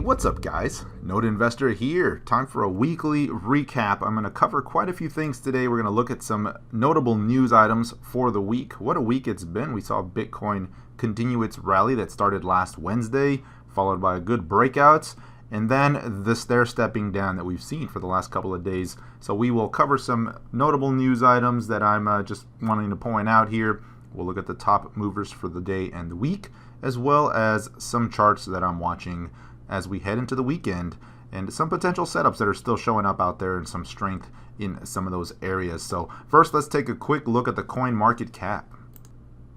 What's up, guys? Node Investor here. Time for a weekly recap. I'm going to cover quite a few things today. We're going to look at some notable news items for the week. What a week it's been. We saw Bitcoin continue its rally that started last Wednesday, followed by a good breakout, and then the stair-stepping down that we've seen for the last couple of days. So we will cover some notable news items that I'm just wanting to point out here. We'll look at the top movers for the day and the week, as well as some charts that I'm watching as we head into the weekend, and some potential setups that are still showing up out there and some strength in some of those areas. So first, let's take a quick look at the coin market cap.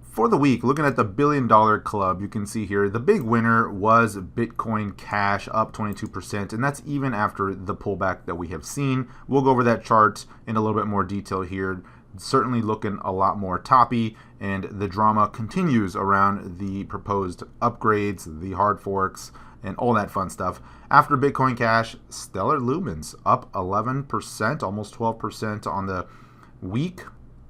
For the week, looking at the $1 billion club, you can see here the big winner was Bitcoin Cash, up 22%, and that's even after the pullback that we have seen. We'll go over that chart in a little bit more detail here. Certainly looking a lot more toppy, and the drama continues around the proposed upgrades, the hard forks, and all that fun stuff. After Bitcoin Cash, stellar Lumens up 11%, almost 12% on the week.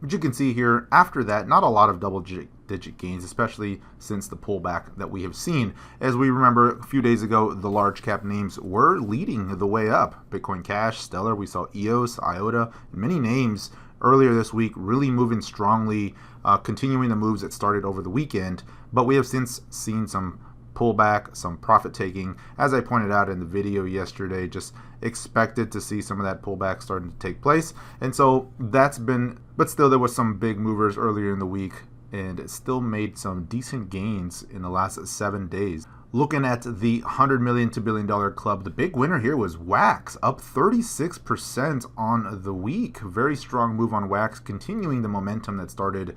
But you can see here, after that, not a lot of double-digit gains, especially since the pullback that we have seen. As we remember, a few days ago, the large cap names were leading the way up. Bitcoin Cash, stellar. We saw EOS, IOTA, many names earlier this week really moving strongly, continuing the moves that started over the weekend. But we have since seen some pullback, some profit taking. As I pointed out in the video yesterday, just expected to see some of that pullback starting to take place. And so that's been, but still there was some big movers earlier in the week, and it still made some decent gains in the last 7 days. Looking at the $100 million to $1 billion club, the big winner here was Wax, up 36% on the week. Very strong move on Wax, continuing the momentum that started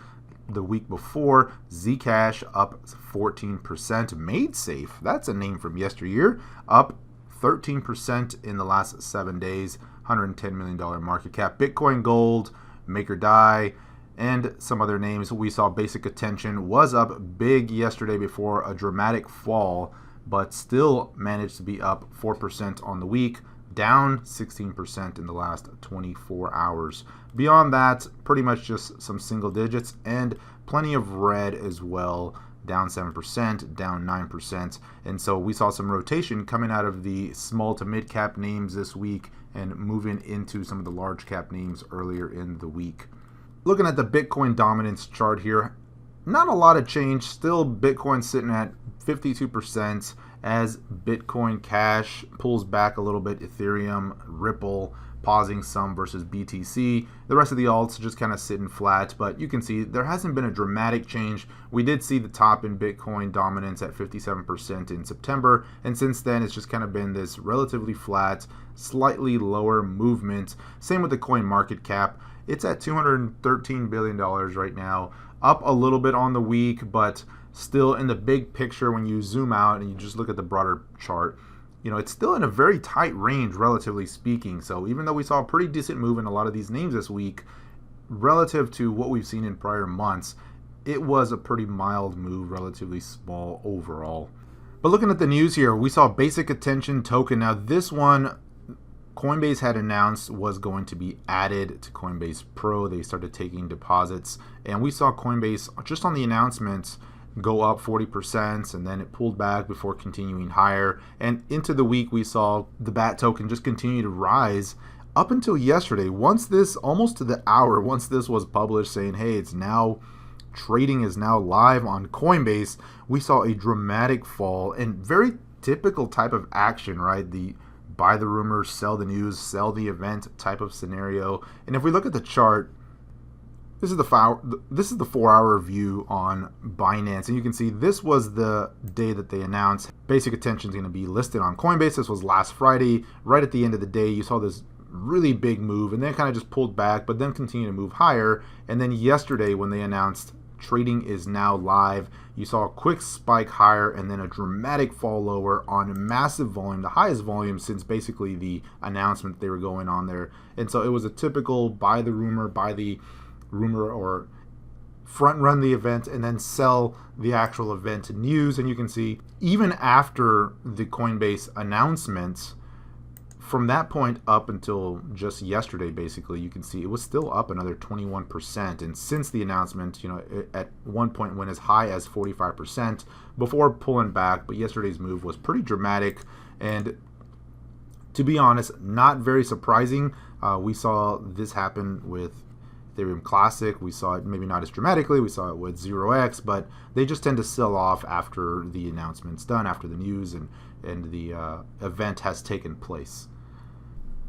the week before. Zcash up 14%. Made Safe, that's a name from yesteryear, up 13% in the last 7 days. $110 million market cap. Bitcoin Gold, Make or Die, and some other names. We saw Basic Attention was up big yesterday before a dramatic fall, but still managed to be up 4% on the week, down 16% in the last 24 hours. Beyond that, pretty much just some single digits and plenty of red as well, down 7%, down 9%. And so we saw some rotation coming out of the small to mid cap names this week and moving into some of the large cap names earlier in the week. Looking at the Bitcoin dominance chart here, not a lot of change. Still Bitcoin sitting at 52% as Bitcoin Cash pulls back a little bit. Ethereum, Ripple pausing some versus BTC. The rest of the alts just kind of sitting flat, but you can see there hasn't been a dramatic change. We did see the top in Bitcoin dominance at 57% in September, and since then it's just kind of been this relatively flat, slightly lower movement. Same with the coin market cap. It's at $213 billion right now, up a little bit on the week, but still in the big picture, when you zoom out and you just look at the broader chart, you know, it's still in a very tight range, relatively speaking. So even though we saw a pretty decent move in a lot of these names this week, relative to what we've seen in prior months, it was a pretty mild move, relatively small overall. But looking at the news here, we saw Basic Attention token. Now this one, Coinbase had announced was going to be added to Coinbase Pro. They started taking deposits, and we saw Coinbase just on the announcement go up 40%, and then it pulled back before continuing higher. And into the week, we saw the BAT token just continue to rise up until yesterday. Once this, almost to the hour, once this was published saying, hey, it's now trading is now live on Coinbase, we saw a dramatic fall and very typical type of action, right? The buy the rumors, sell the news, sell the event type of scenario. And if we look at the chart, this is the 4-hour view on Binance, and you can see this was the day that they announced Basic Attention is going to be listed on Coinbase. This was last Friday. Right at the end of the day, you saw this really big move, and then kind of just pulled back, but then continued to move higher. And then yesterday, when they announced trading is now live, you saw a quick spike higher and then a dramatic fall lower on massive volume, the highest volume since basically the announcement they were going on there. And so it was a typical buy the rumor or front run the event and then sell the actual event news. And you can see even after the Coinbase announcement, from that point up until just yesterday, basically, you can see it was still up another 21%. And since the announcement, you know, it at one point went as high as 45% before pulling back. But yesterday's move was pretty dramatic. And to be honest, not very surprising. We saw this happen with Ethereum Classic. We saw it maybe not as dramatically. We saw it with 0x, but they just tend to sell off after the announcement's done, after the news and the event has taken place.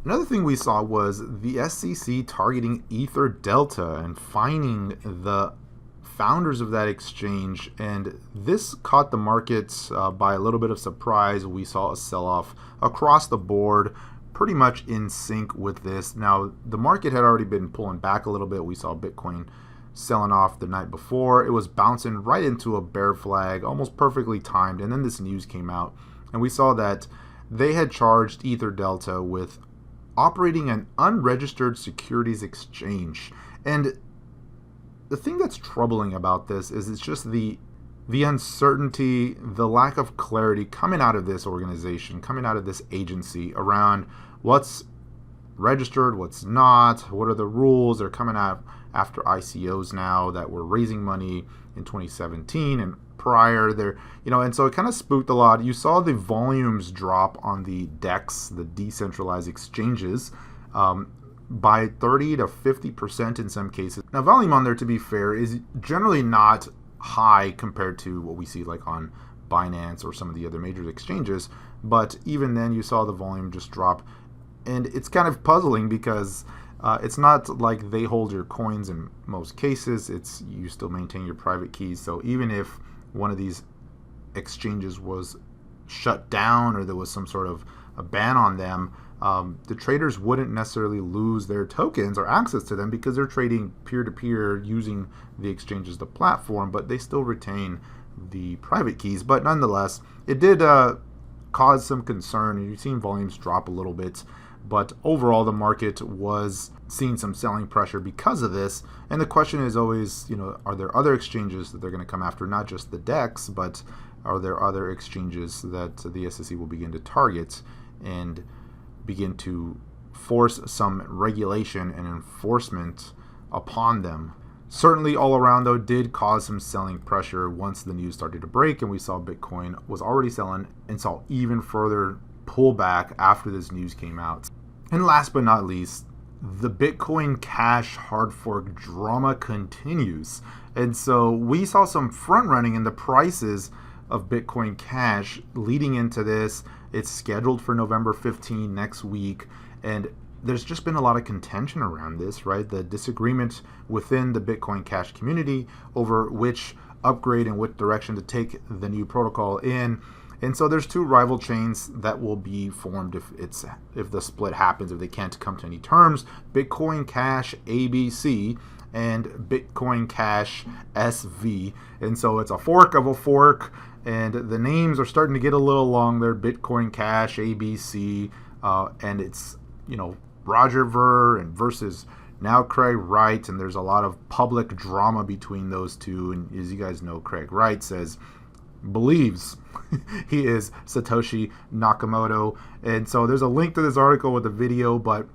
Another thing we saw was the SEC targeting EtherDelta and fining the founders of that exchange, and this caught the markets by a little bit of surprise. We saw a sell-off across the board, pretty much in sync with this. Now, the market had already been pulling back a little bit. We saw Bitcoin selling off the night before. It was bouncing right into a bear flag, almost perfectly timed, and then this news came out, and we saw that they had charged EtherDelta with operating an unregistered securities exchange. And the thing that's troubling about this is it's just the uncertainty, the lack of clarity coming out of this organization, coming out of this agency around what's registered, what's not, what are the rules. They're coming out after ICOs now that were raising money in 2017 and prior there, and so it kind of spooked a lot. You saw the volumes drop on the DEX, the decentralized exchanges, by 30 to 50% in some cases. Now, volume on there, to be fair, is generally not high compared to what we see like on Binance or some of the other major exchanges, but even then you saw the volume just drop, and it's kind of puzzling because it's not like they hold your coins in most cases. It's you still maintain your private keys. So even if one of these exchanges was shut down or there was some sort of a ban on them, the traders wouldn't necessarily lose their tokens or access to them because they're trading peer-to-peer using the exchange as the platform, but they still retain the private keys. But nonetheless, it did cause some concern, and you've seen volumes drop a little bit. But overall, the market was seeing some selling pressure because of this. And the question is always, are there other exchanges that they're going to come after? Not just the DEX, but are there other exchanges that the SEC will begin to target and begin to force some regulation and enforcement upon them? Certainly, all around, though, did cause some selling pressure once the news started to break, and we saw Bitcoin was already selling and saw even further pullback after this news came out. And last but not least, the Bitcoin Cash hard fork drama continues. And so we saw some front running in the prices of Bitcoin Cash leading into this. It's scheduled for November 15 next week, and there's just been a lot of contention around this, right? The disagreement within the Bitcoin Cash community over which upgrade and which direction to take the new protocol in. And so there's two rival chains that will be formed if the split happens, if they can't come to any terms. Bitcoin Cash ABC and Bitcoin Cash SV. And so it's a fork of a fork, and the names are starting to get a little long there. Bitcoin Cash ABC, and it's, Roger Ver and versus now Craig Wright, and there's a lot of public drama between those two. And as you guys know, Craig Wright believes he is Satoshi Nakamoto, and so there's a link to this article with a video, but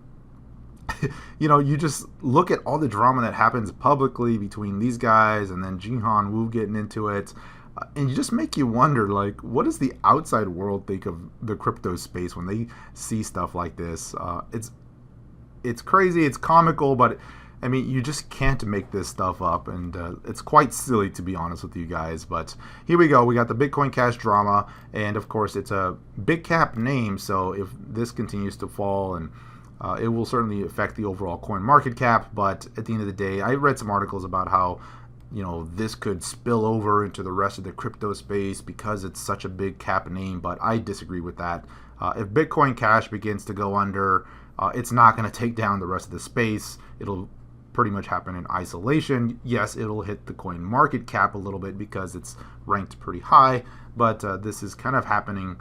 you just look at all the drama that happens publicly between these guys and then Jihan Wu getting into it, and you just make you wonder, like, what does the outside world think of the crypto space when they see stuff like this? It's crazy, it's comical, but I mean, you just can't make this stuff up, and it's quite silly, to be honest with you guys. But here we go. We got the Bitcoin Cash drama, and of course, it's a big cap name, so if this continues to fall, and it will certainly affect the overall coin market cap. But at the end of the day, I read some articles about how this could spill over into the rest of the crypto space because it's such a big cap name, but I disagree with that. If Bitcoin Cash begins to go under, it's not going to take down the rest of the space. It'll pretty much happen in isolation. Yes, it'll hit the coin market cap a little bit because it's ranked pretty high, but this is kind of happening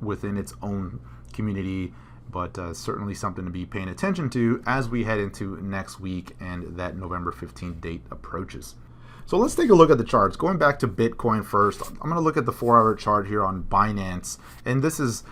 within its own community, but certainly something to be paying attention to as we head into next week and that November 15th date approaches. So let's take a look at the charts. Going back to Bitcoin first, I'm going to look at the 4-hour chart here on Binance, and this is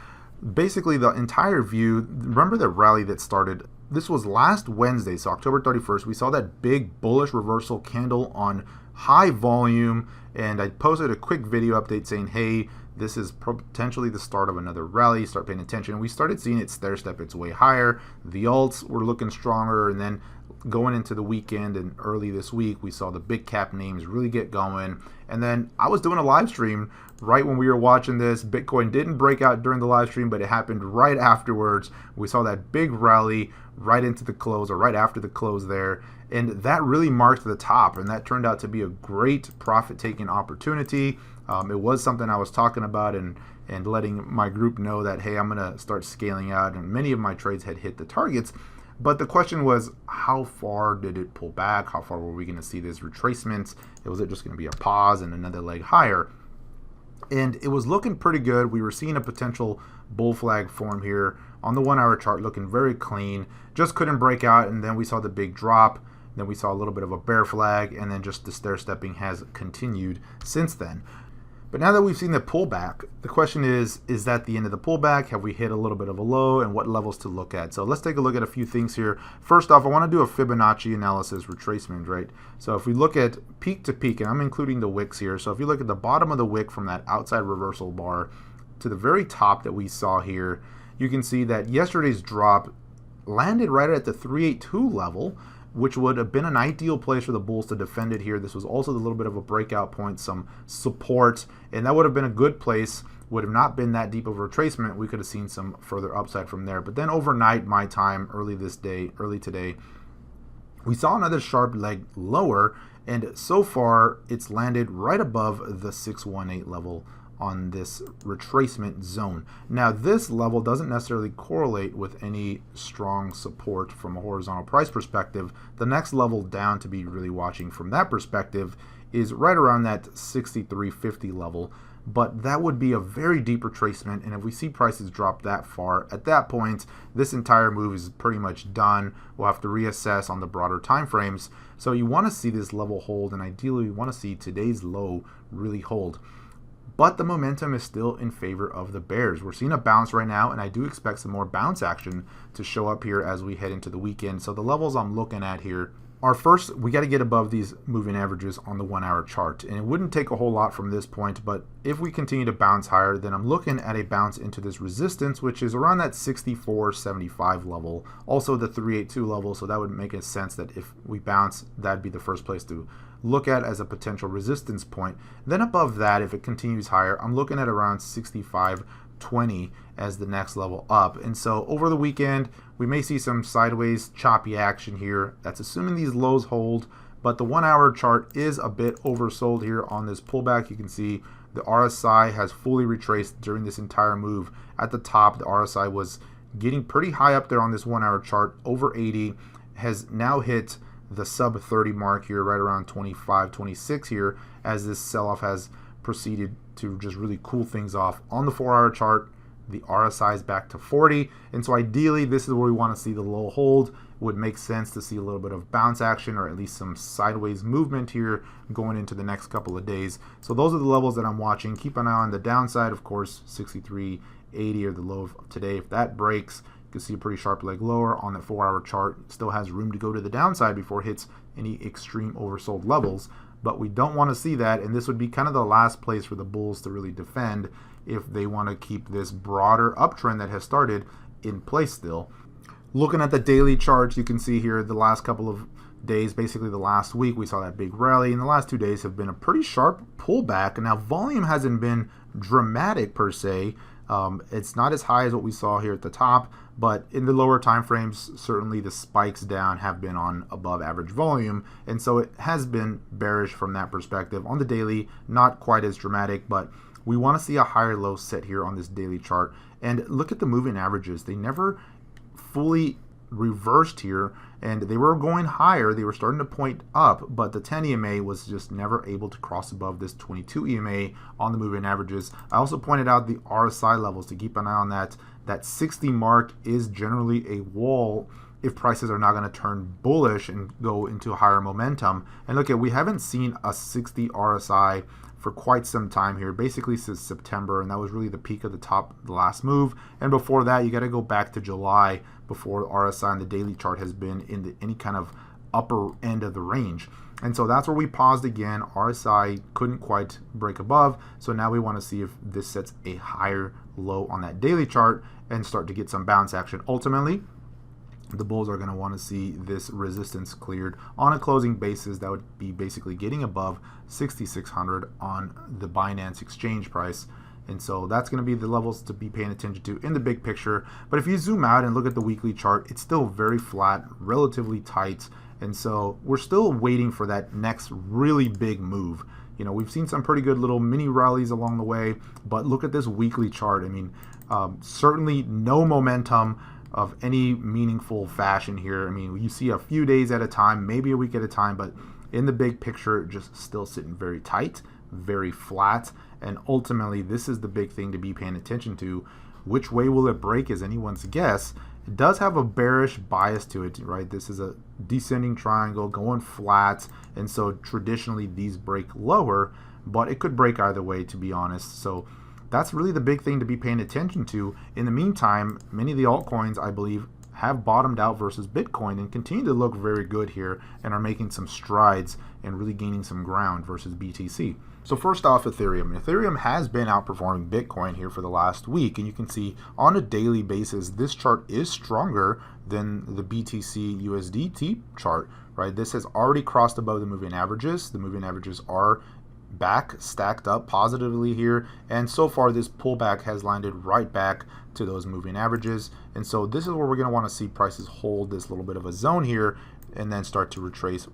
basically the entire view. Remember the rally that started this was last Wednesday, so October 31st, we saw that big bullish reversal candle on high volume, and I posted a quick video update saying, hey, this is potentially the start of another rally, start paying attention. And we started seeing it stair step its way higher. The alts were looking stronger, and then going into the weekend and early this week, we saw the big cap names really get going. And then I was doing a live stream right when we were watching this. Bitcoin didn't break out during the live stream, but it happened right afterwards. We saw that big rally right into the close, or right after the close there, and that really marked the top, and that turned out to be a great profit-taking opportunity. It was something I was talking about and letting my group know that, hey, I'm going to start scaling out, and many of my trades had hit the targets. But the question was, how far did it pull back? How far were we going to see this retracement? Was it just going to be a pause and another leg higher? And it was looking pretty good. We were seeing a potential bull flag form here on the 1 hour chart, looking very clean. Just couldn't break out, and then we saw the big drop. Then we saw a little bit of a bear flag, and then just the stair stepping has continued since then. But now that we've seen the pullback, the question is that the end of the pullback? Have we hit a little bit of a low, and what levels to look at? So let's take a look at a few things here. First off, I want to do a Fibonacci analysis retracement, right? So if we look at peak to peak, and I'm including the wicks here. So if you look at the bottom of the wick from that outside reversal bar to the very top that we saw here, you can see that yesterday's drop landed right at the 382 level, which would have been an ideal place for the bulls to defend it here. This was also a little bit of a breakout point, some support, and that would have been a good place. Would have not been that deep of a retracement. We could have seen some further upside from there. But then overnight, my time, early today, we saw another sharp leg lower, and so far it's landed right above the 618 level on this retracement zone. Now, this level doesn't necessarily correlate with any strong support from a horizontal price perspective. The next level down to be really watching from that perspective is right around that 63.50 level, but that would be a very deep retracement, and if we see prices drop that far, at that point, this entire move is pretty much done. We'll have to reassess on the broader time frames. So you want to see this level hold, and ideally we want to see today's low really hold. But the momentum is still in favor of the bears. We're seeing a bounce right now, and I do expect some more bounce action to show up here as we head into the weekend. So the levels I'm looking at here are, first, we got to get above these moving averages on the 1 hour chart. And it wouldn't take a whole lot from this point, but if we continue to bounce higher, then I'm looking at a bounce into this resistance, which is around that 64.75 level. Also the 382 level, so that would make sense that if we bounce, that'd be the first place to look at as a potential resistance point. Then above that, if it continues higher, I'm looking at around 65.20 as the next level up. And so over the weekend, we may see some sideways choppy action here. That's assuming these lows hold, but the 1 hour chart is a bit oversold here on this pullback. You can see the RSI has fully retraced during this entire move. At the top, the RSI was getting pretty high up there on this 1 hour chart, over 80, has now hit the sub 30 mark here, right around 25, 26 here, as this sell-off has proceeded to just really cool things off. On the 4 hour chart, the RSI is back to 40, and so ideally this is where we want to see the low hold. It would make sense to see a little bit of bounce action, or at least some sideways movement here going into the next couple of days. So those are the levels that I'm watching. Keep an eye on the downside, of course, 63.80 or the low of today. If that breaks, you can see a pretty sharp leg lower on the 4 hour chart. It still has room to go to the downside before it hits any extreme oversold levels, but we don't want to see that, and this would be kind of the last place for the bulls to really defend if they want to keep this broader uptrend that has started in place still. Looking at the daily charts, you can see here the last couple of days, basically the last week, we saw that big rally, and the last 2 days have been a pretty sharp pullback. Now, volume hasn't been dramatic per se. It's not as high as what we saw here at the top, but in the lower time frames, certainly the spikes down have been on above average volume, and so it has been bearish from that perspective. On the daily, not quite as dramatic, but we want to see a higher low set here on this daily chart. And look at the moving averages. They never fully reversed here, and they were going higher. They were starting to point up, but the 10 EMA was just never able to cross above this 22 EMA on the moving averages. I also pointed out the RSI levels to keep an eye on that. That 60 mark is generally a wall if prices are not going to turn bullish and go into higher momentum. And look, we haven't seen a 60 RSI for quite some time here, basically since September, and that was really the peak of the last move. And before that, you got to go back to July before the RSI on the daily chart has been in any kind of upper end of the range. And so that's where we paused again. RSI couldn't quite break above, so now we want to see if this sets a higher low on that daily chart and start to get some bounce action. Ultimately, the bulls are going to want to see this resistance cleared on a closing basis. That would be basically getting above 6,600 on the Binance exchange price. And so that's going to be the levels to be paying attention to in the big picture. But if you zoom out and look at the weekly chart, it's still very flat, relatively tight. And so we're still waiting for that next really big move. You know, we've seen some pretty good little mini rallies along the way, but look at this weekly chart. I mean, certainly no momentum of any meaningful fashion here. I mean, you see a few days at a time, maybe a week at a time, but in the big picture, just still sitting very tight, very flat. And ultimately, this is the big thing to be paying attention to. Which way will it break is anyone's guess. It does have a bearish bias to it, right? This is a descending triangle going flat, and so traditionally these break lower, but it could break either way, to be honest. So that's really the big thing to be paying attention to. In the meantime, many of the altcoins, I believe, have bottomed out versus Bitcoin and continue to look very good here and are making some strides and really gaining some ground versus BTC. So first off, Ethereum. Ethereum has been outperforming Bitcoin here for the last week, and you can see on a daily basis, this chart is stronger than the BTC USDT chart, right? This has already crossed above the moving averages. The moving averages are back stacked up positively here, and so far this pullback has landed right back to those moving averages. And so this is where we're going to want to see prices hold this little bit of a zone here and then start to retrace,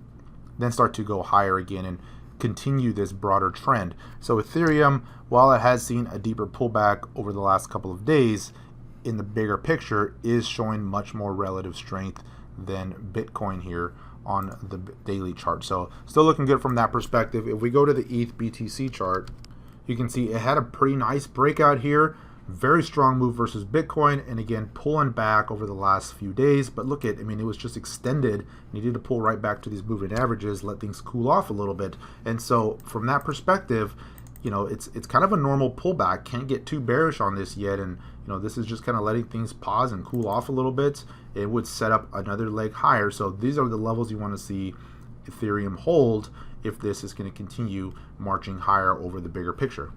then start to go higher again and continue this broader trend. So Ethereum, while it has seen a deeper pullback over the last couple of days, in the bigger picture is showing much more relative strength than Bitcoin here on the daily chart. So still looking good from that perspective. If we go to the ETH BTC chart, you can see it had a pretty nice breakout here. Very strong move versus Bitcoin, and again pulling back over the last few days. But look at, I mean, it was just extended, needed to pull right back to these moving averages, let things cool off a little bit. And so from that perspective, you know, it's kind of a normal pullback. Can't get too bearish on this yet, and you know, this is just kind of letting things pause and cool off a little bit. It would set up another leg higher. So these are the levels you want to see Ethereum hold if this is going to continue marching higher over the bigger picture.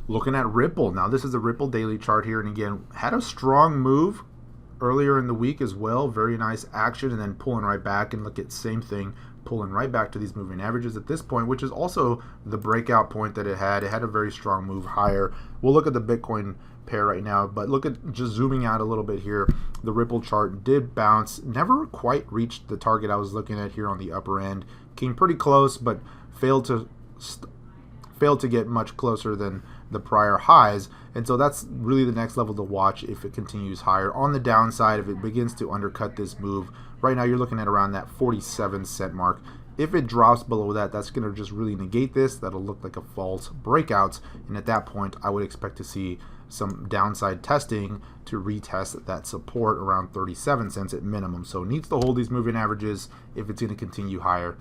Looking at Ripple. Now this is a Ripple daily chart here, and again had a strong move earlier in the week as well. Very nice action, and then pulling right back, and look at same thing, pulling right back to these moving averages at this point, which is also the breakout point that it had. It had a very strong move higher. We'll look at the Bitcoin pair right now, but look at, just zooming out a little bit here, the Ripple chart did bounce, never quite reached the target I was looking at here on the upper end. Came pretty close, but failed to get much closer than the prior highs. And so that's really the next level to watch if it continues higher. On the downside, if it begins to undercut this move, right now you're looking at around that 47 cent mark. If it drops below that, that's going to just really negate this. That'll look like a false breakout, and at that point I would expect to see some downside testing to retest that support around 37 cents at minimum. So it needs to hold these moving averages if it's going to continue higher.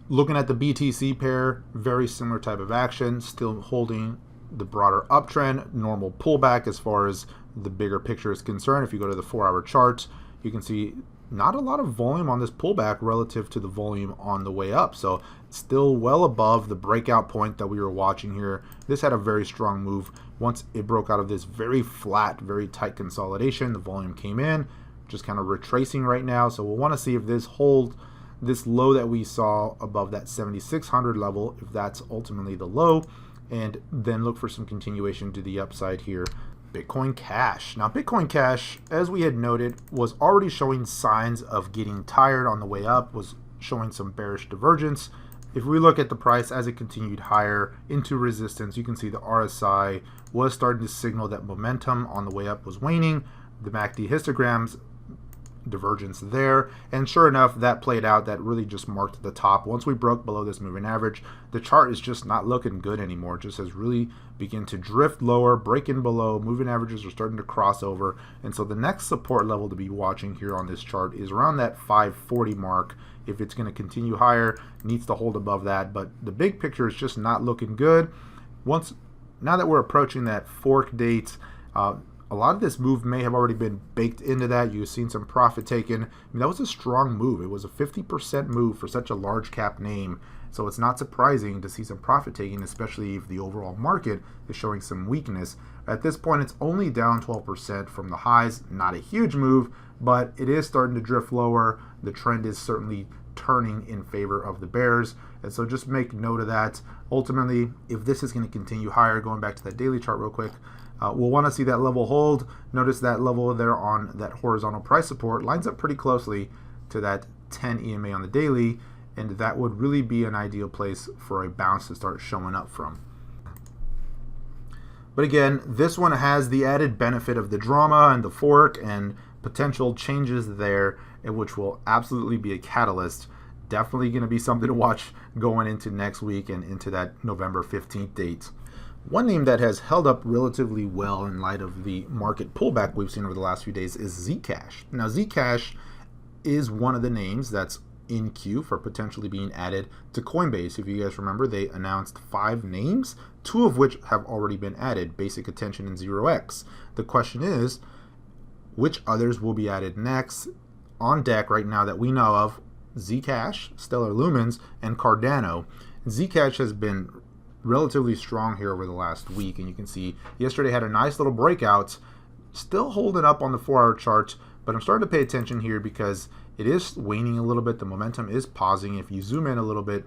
Looking at the BTC pair, very similar type of action, still holding the broader uptrend, normal pullback as far as the bigger picture is concerned. If you go to the 4-hour chart, you can see not a lot of volume on this pullback relative to the volume on the way up. So still well above the breakout point that we were watching here. This had a very strong move. Once it broke out of this very flat, very tight consolidation, the volume came in, just kind of retracing right now. So we'll want to see if this holds this low that we saw above that 7,600 level, if that's ultimately the low, and then look for some continuation to the upside here. Bitcoin Cash. Now Bitcoin Cash, as we had noted, was already showing signs of getting tired on the way up, was showing some bearish divergence. If we look at the price as it continued higher into resistance, you can see the RSI was starting to signal that momentum on the way up was waning. The MACD histograms divergence there, and sure enough, that played out. That really just marked the top. Once we broke below this moving average, the chart is just not looking good anymore. It just has really begun to drift lower, breaking below. Moving averages are starting to cross over, and so the next support level to be watching here on this chart is around that 540 mark. If it's going to continue higher, needs to hold above that, but the big picture is just not looking good. Now that we're approaching that fork date, a lot of this move may have already been baked into that. You've seen some profit taken. I mean, that was a strong move. It was a 50% move for such a large cap name. So it's not surprising to see some profit taking, especially if the overall market is showing some weakness. At this point, it's only down 12% from the highs. Not a huge move, but it is starting to drift lower. The trend is certainly turning in favor of the bears. And so just make note of that. Ultimately, if this is going to continue higher, going back to that daily chart real quick, we'll want to see that level hold. Notice that level there on that horizontal price support lines up pretty closely to that 10 EMA on the daily, and that would really be an ideal place for a bounce to start showing up from. But again, this one has the added benefit of the drama and the fork and potential changes there, which will absolutely be a catalyst. Definitely going to be something to watch going into next week and into that November 15th date. One name that has held up relatively well in light of the market pullback we've seen over the last few days is Zcash. Now, Zcash is one of the names that's in queue for potentially being added to Coinbase. If you guys remember, they announced 5 names, 2 of which have already been added, Basic Attention and 0x. The question is, which others will be added next? On deck right now that we know of, Zcash, Stellar Lumens, and Cardano. Zcash has been relatively strong here over the last week, and you can see yesterday had a nice little breakout, still holding up on the 4-hour chart, but I'm starting to pay attention here because it is waning a little bit. The momentum is pausing. If you zoom in a little bit,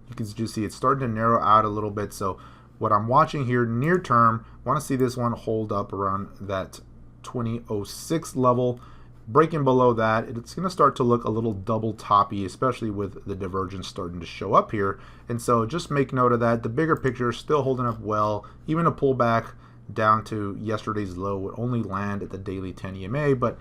you can just see it's starting to narrow out a little bit. So what I'm watching here near term, want to see this one hold up around that 2006 level. Breaking below that, it's going to start to look a little double toppy, especially with the divergence starting to show up here. And so just make note of that. The bigger picture is still holding up well. Even a pullback down to yesterday's low would only land at the daily 10 EMA, but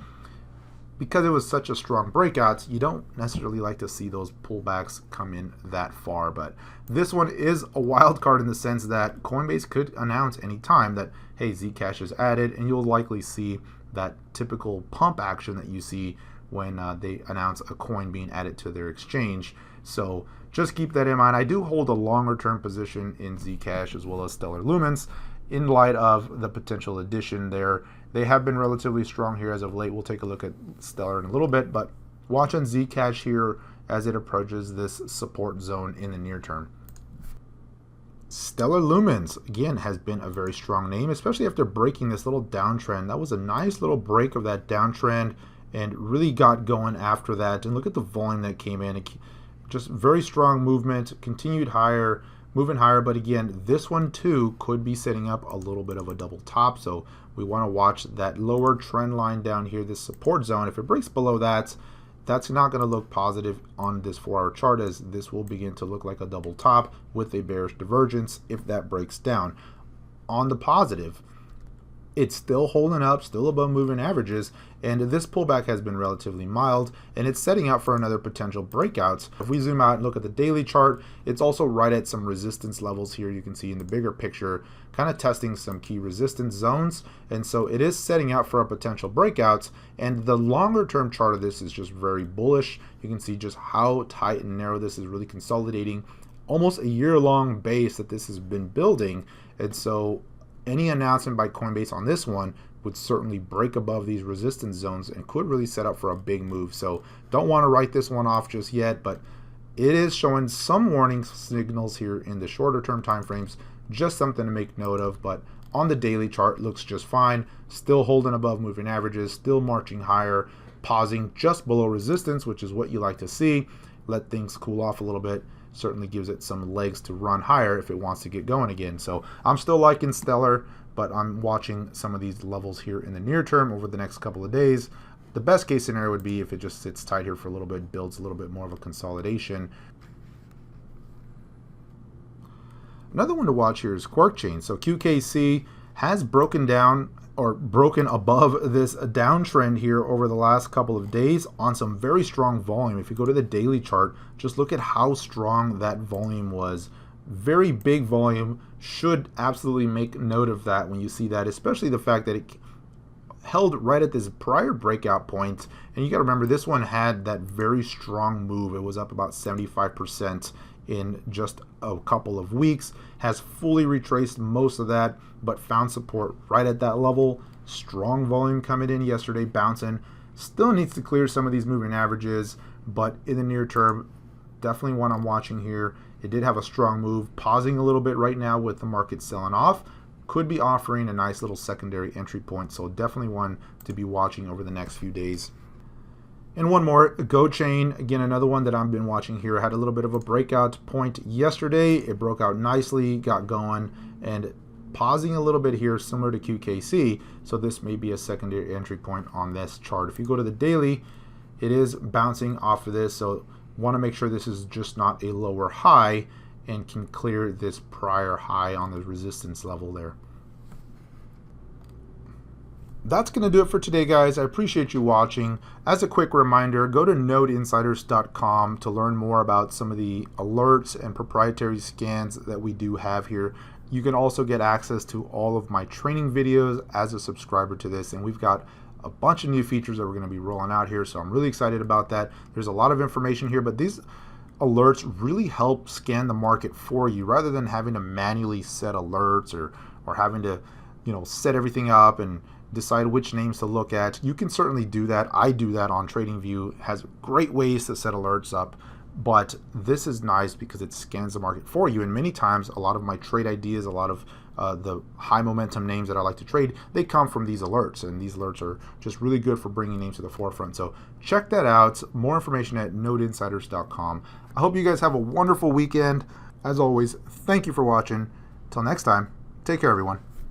because it was such a strong breakout, you don't necessarily like to see those pullbacks come in that far. But this one is a wild card in the sense that Coinbase could announce anytime that, hey, Zcash is added, and you'll likely see that typical pump action that you see when they announce a coin being added to their exchange. So just keep that in mind. I do hold a longer term position in Zcash as well as Stellar Lumens in light of the potential addition there. They have been relatively strong here as of late. We'll take a look at Stellar in a little bit, but watch on Zcash here as it approaches this support zone in the near term. Stellar Lumens, again, has been a very strong name, especially after breaking this little downtrend. That was a nice little break of that downtrend and really got going after that. And look at the volume that came in. Just very strong movement, continued higher, moving higher. But again, this one too could be setting up a little bit of a double top. So we want to watch that lower trend line down here, this support zone. If it breaks below that, that's not going to look positive on this 4-hour chart, as this will begin to look like a double top with a bearish divergence if that breaks down. On the positive, it's still holding up, still above moving averages, and this pullback has been relatively mild, and it's setting up for another potential breakout. If we zoom out and look at the daily chart, it's also right at some resistance levels here. You can see in the bigger picture, kind of testing some key resistance zones, and so it is setting out for a potential breakout. And the longer term chart of this is just very bullish. You can see just how tight and narrow this is really consolidating, almost a year-long base that this has been building. And so any announcement by Coinbase on this one would certainly break above these resistance zones and could really set up for a big move. So don't want to write this one off just yet, but it is showing some warning signals here in the shorter term time frames. Just something to make note of. But on the daily chart, looks just fine. Still holding above moving averages, still marching higher, pausing just below resistance, which is what you like to see. Let things cool off a little bit. Certainly gives it some legs to run higher if it wants to get going again. So I'm still liking Stellar, but I'm watching some of these levels here in the near term over the next couple of days. The best case scenario would be if it just sits tight here for a little bit, builds a little bit more of a consolidation. Another one to watch here is Quark Chain. So QKC has broken down or broken above this downtrend here over the last couple of days on some very strong volume. If you go to the daily chart, just look at how strong that volume was. Very big volume. Should absolutely make note of that when you see that, especially the fact that it held right at this prior breakout point. And you got to remember, this one had that very strong move. It was up about 75% in just a couple of weeks, has fully retraced most of that, but found support right at that level. Strong volume coming in yesterday, bouncing. Still needs to clear some of these moving averages, but in the near term, definitely one I'm watching here. It did have a strong move, pausing a little bit right now with the market selling off. Could be offering a nice little secondary entry point, so definitely one to be watching over the next few days. And one more, Go Chain, again, another one that I've been watching here. Had a little bit of a breakout point yesterday. It broke out nicely, got going, and pausing a little bit here, similar to QKC. So this may be a secondary entry point on this chart. If you go to the daily, it is bouncing off of this, so want to make sure this is just not a lower high and can clear this prior high on the resistance level there. That's going to do it for today, guys. I appreciate you watching. As a quick reminder, go to nodeinsiders.com to learn more about some of the alerts and proprietary scans that we do have here. You can also get access to all of my training videos as a subscriber to this, and we've got a bunch of new features that we're going to be rolling out here, so I'm really excited about that. There's a lot of information here, but these alerts really help scan the market for you rather than having to manually set alerts or having to, set everything up and decide which names to look at. You can certainly do that. I do that on TradingView. It has great ways to set alerts up, but this is nice because it scans the market for you. And many times, a lot of my trade ideas, a lot of the high momentum names that I like to trade, they come from these alerts, and these alerts are just really good for bringing names to the forefront. So check that out. More information at nodeinsiders.com. I hope you guys have a wonderful weekend. As always, thank you for watching. Till next time, take care, everyone.